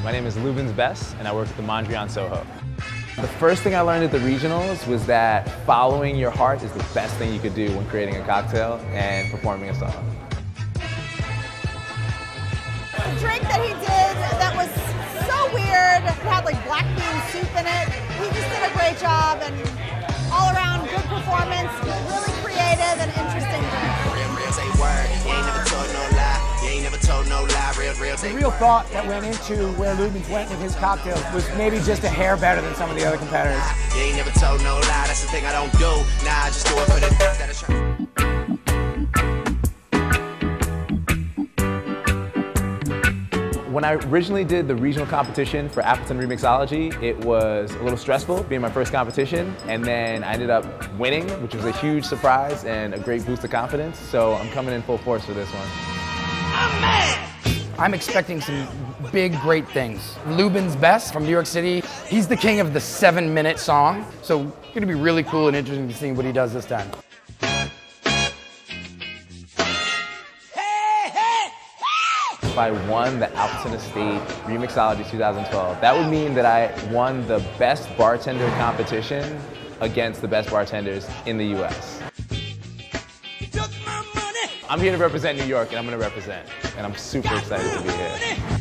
My name is Lubens Bess, and I work at the Mondrian Soho. The first thing I learned at the regionals was that following your heart is the best thing you could do when creating a cocktail and performing a song. The drink that he did that was so weird, it had like black bean soup in it. He just did a great job, and all around good performance, really creative and interesting drink. The real thought that went into where Lubens went with his cocktails was maybe just a hair better than some of the other competitors. You ain't never told no lie, that's the thing I don't do. Nah, I just do it for the that When I originally did the regional competition for Appleton Remixology, it was a little stressful, being my first competition, and then I ended up winning, which was a huge surprise and a great boost of confidence, so I'm coming in full force for this one. I'm expecting some big, great things. Lubens Bess from New York City, he's the king of the 7-minute song, so it's gonna be really cool and interesting to see what he does this time. If I won the Appleton Estate Remixology 2012, that would mean that I won the best bartender competition against the best bartenders in the US. I'm here to represent New York, and I'm going to represent, and I'm super excited to be here.